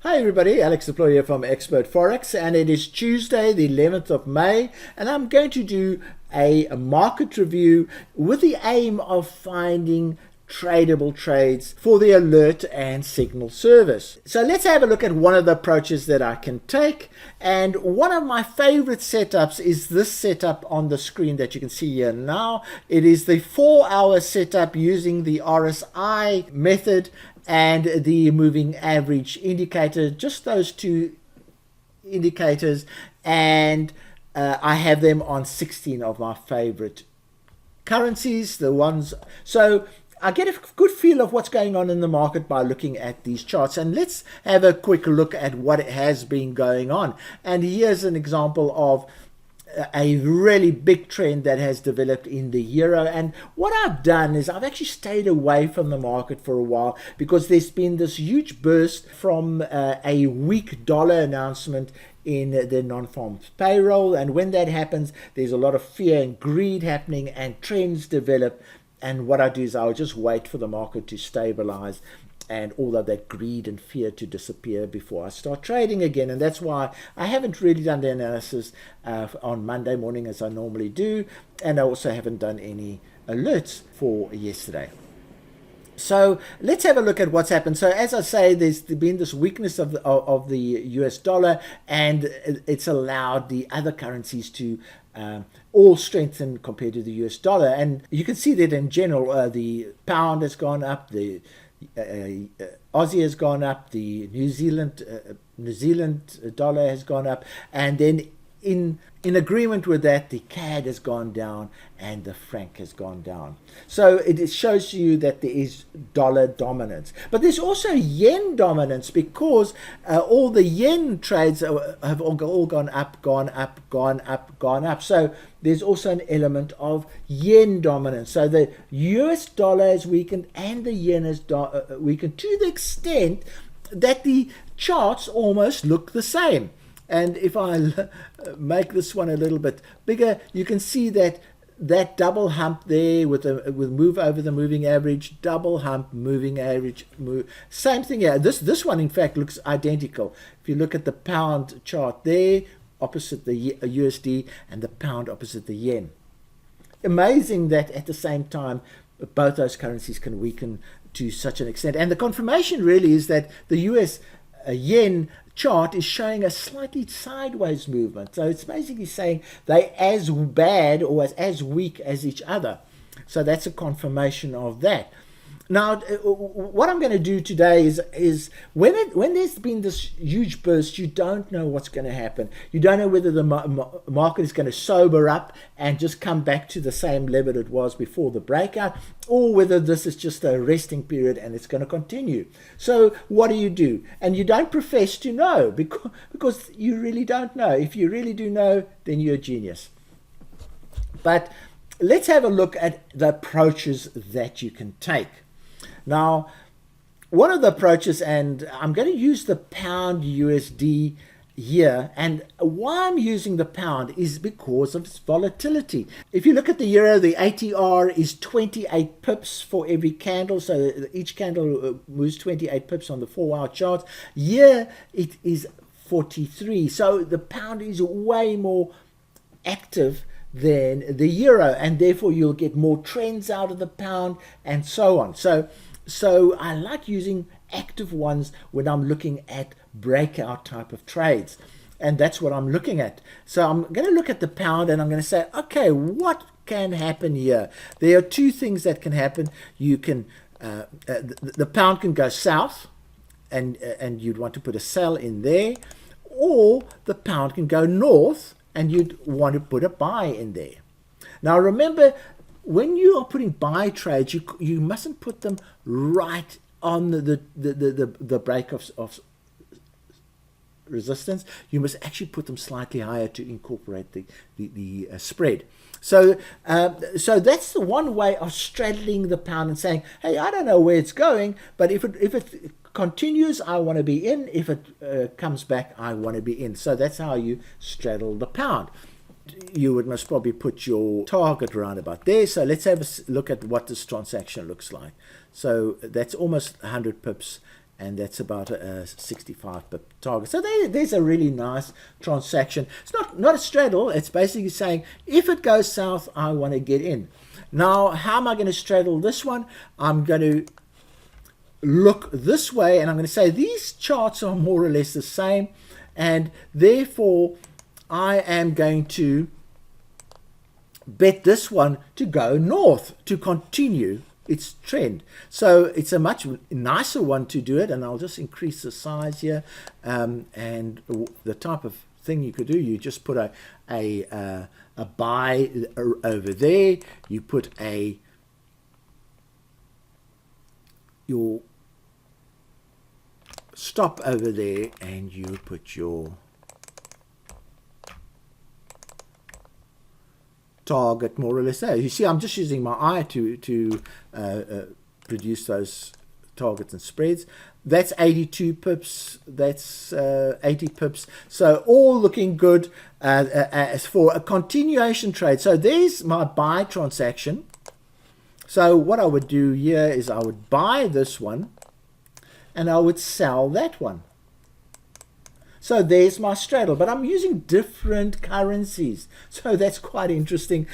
Hi everybody, Alex Deploy here from Expert Forex, and it is Tuesday the 11th of May, and I'm going to do a market review with the aim of finding tradable trades for the alert and signal service. So let's have a look at one of the approaches that I can take, and one of my favorite setups is this setup on the screen that you can see here now. It is the 4-hour setup using the RSI method and the moving average indicator, just those two indicators, and I have them on 16 of my favorite currencies, the ones. So I get a good feel of what's going on in the market by looking at these charts, and let's have a quick look at what has been going on. And here's an example of a really big trend that has developed in the euro. And what I've done is I've actually stayed away from the market for a while because there's been this huge burst from a weak dollar announcement in the non-farm payroll, and when that happens there's a lot of fear and greed happening and trends develop. And what I do is I'll just wait for the market to stabilize and all of that greed and fear to disappear before I start trading again. And that's why I haven't really done the analysis on Monday morning as I normally do, and I also haven't done any alerts for yesterday. So let's have a look at what's happened. So as I say, there's been this weakness of the US dollar, and it's allowed the other currencies to all strengthen compared to the US dollar. And you can see that in general, the pound has gone up, the Aussie has gone up, the New Zealand dollar has gone up, and then in agreement with that, the CAD has gone down and the franc has gone down. So it shows you that there is dollar dominance, but there's also yen dominance, because all the yen trades have all gone up, gone up, gone up, gone up. So there's also an element of yen dominance. So the US dollar has weakened and the yen has weakened to the extent that the charts almost look the same. And if I make this one a little bit bigger, you can see that double hump there with move over the moving average, double hump, moving average, same thing here. This one in fact looks identical. If you look at the pound chart there, opposite the USD, and the pound opposite the yen. Amazing that at the same time both those currencies can weaken to such an extent. And the confirmation really is that the US yen chart is showing a slightly sideways movement. So it's basically saying they're as bad or as weak as each other. So that's a confirmation of that. Now, what I'm going to do today is when there's been this huge burst, you don't know what's going to happen. You don't know whether the market is going to sober up and just come back to the same level it was before the breakout, or whether this is just a resting period and it's going to continue. So what do? And you don't profess to know because you really don't know. If you really do know, then you're a genius. But let's have a look at the approaches that you can take. Now, one of the approaches, and I'm going to use the pound USD here, and why I'm using the pound is because of its volatility. If you look at the euro, the ATR is 28 pips for every candle, so each candle moves 28 pips on the 4-hour chart. Here it is 43, so the pound is way more active than the euro, and therefore you'll get more trends out of the pound and so on. So I like using active ones when I'm looking at breakout type of trades, and that's what I'm looking at. So I'm going to look at the pound and I'm going to say, okay, what can happen here? There are two things that can happen. You can the pound can go south, and you'd want to put a sell in there, or the pound can go north and you'd want to put a buy in there. Now remember, when you are putting buy trades, you mustn't put them right on the break of resistance. You must actually put them slightly higher to incorporate the spread. So that's the one way of straddling the pound and saying, hey, I don't know where it's going, but if it continues, I want to be in. If it comes back, I want to be in. So that's how you straddle the pound. You would most probably put your target around about there. So let's have a look at what this transaction looks like. So that's almost 100 pips and that's about a 65 pip target. So there's a really nice transaction. It's not a straddle. It's basically saying if it goes south, I want to get in. Now, how am I going to straddle this one? I'm going to look this way, and I'm going to say these charts are more or less the same, and therefore I am going to bet this one to go north, to continue its trend. So it's a much nicer one to do it, and I'll just increase the size here. And the type of thing you could do, you just put a buy over there, you put your stop over there, and you put your target more or less there. You see, I'm just using my eye to produce those targets and spreads. That's 82 pips. That's 80 pips. So all looking good as for a continuation trade. So there's my buy transaction. So what I would do here is I would buy this one, and I would sell that one. So there's my straddle, but I'm using different currencies. So that's quite interesting.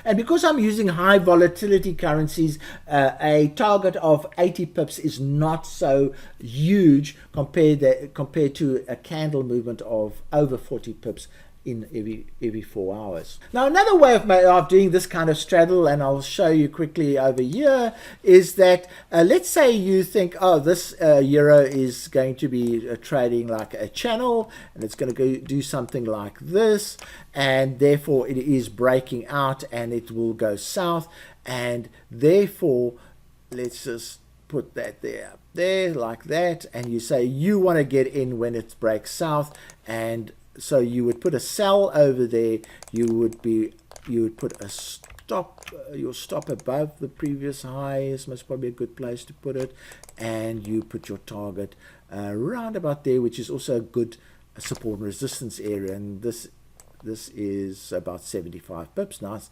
And because I'm using high volatility currencies, a target of 80 pips is not so huge compared to a candle movement of over 40 pips in every 4 hours. Now, another way of doing this kind of straddle, and I'll show you quickly over here, is that let's say you think, oh, this euro is going to be trading like a channel, and it's going to do something like this, and therefore it is breaking out and it will go south, and therefore let's just put that there like that, and you say you want to get in when it breaks south, and so you would put a sell over there. You would put a stop, your stop above the previous high is most probably a good place to put it, and you put your target around about there, which is also a good support and resistance area, and this is about 75 pips. Nice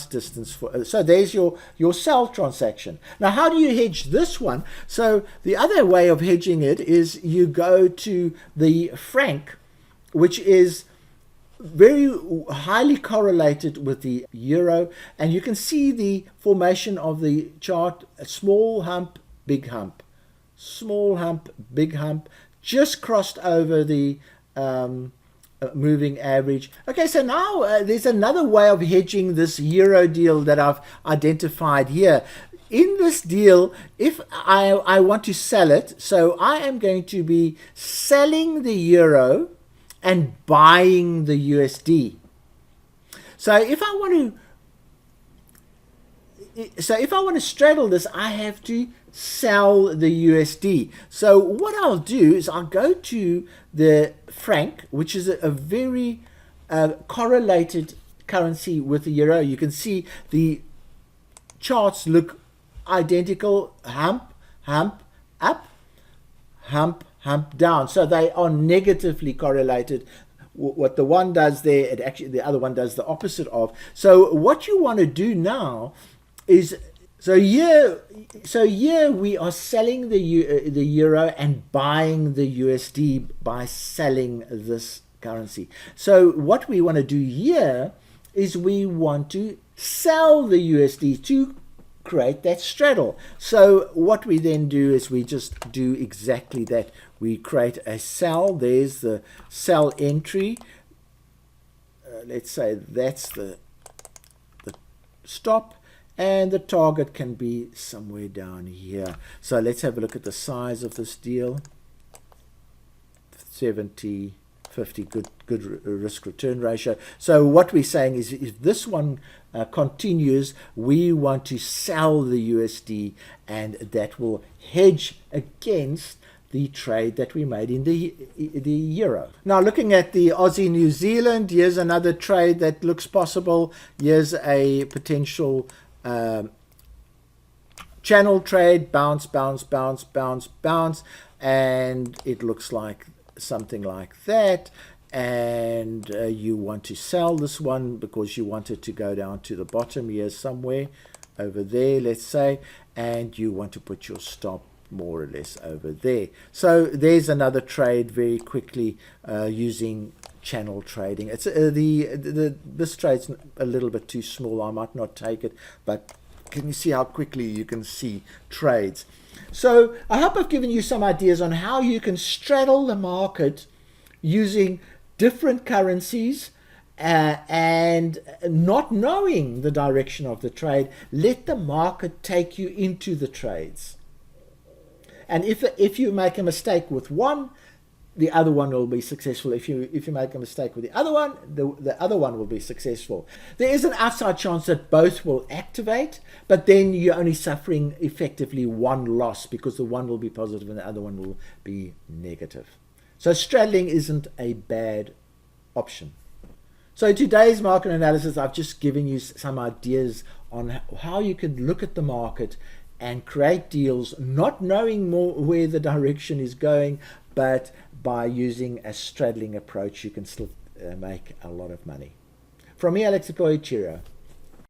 distance for. So there's your sell transaction. Now, how do you hedge this one? So the other way of hedging it is you go to the franc, which is very highly correlated with the euro, and you can see the formation of the chart: a small hump, big hump, small hump, big hump, just crossed over the moving average. Okay, so now there's another way of hedging this euro deal that I've identified here. In this deal, if I want to sell it, so I am going to be selling the euro and buying the USD. So if I want to straddle this, I have to sell the USD. So what I'll do is I'll go to the franc, which is a very correlated currency with the euro. You can see the charts look identical: hump, hump, up, hump, hump down. So they are negatively correlated. What the one does there, it actually the other one does the opposite of. So what you want to do now is, so here we are selling the euro and buying the USD by selling this currency. So what we want to do here is we want to sell the USD to create that straddle. So what we then do is we just do exactly that. We create a sell. There's the sell entry. Let's say that's the stop, and the target can be somewhere down here. So let's have a look at the size of this deal. 70, 50, good risk return ratio. So what we're saying is, if this one continues, we want to sell the USD, and that will hedge against the trade that we made in the euro. Now, looking at the Aussie New Zealand, here's another trade that looks possible. Here's a potential channel trade: bounce, bounce, bounce, bounce, bounce, and it looks like something like that. And you want to sell this one because you want it to go down to the bottom here somewhere over there, let's say, and you want to put your stop more or less over there. So there's another trade very quickly using channel trading. It's this trade's a little bit too small. I might not take it, but can you see how quickly you can see trades? So I hope I've given you some ideas on how you can straddle the market using different currencies and not knowing the direction of the trade. Let the market take you into the trades. And if you make a mistake with one, the other one will be successful. If you make a mistake with the other one, the other one will be successful. There is an outside chance that both will activate, but then you're only suffering effectively one loss because the one will be positive and the other one will be negative. So straddling isn't a bad option. So in today's market analysis, I've just given you some ideas on how you can look at the market and create deals, not knowing more where the direction is going, but by using a straddling approach, you can still make a lot of money. From me, Alex Deploy, cheerio.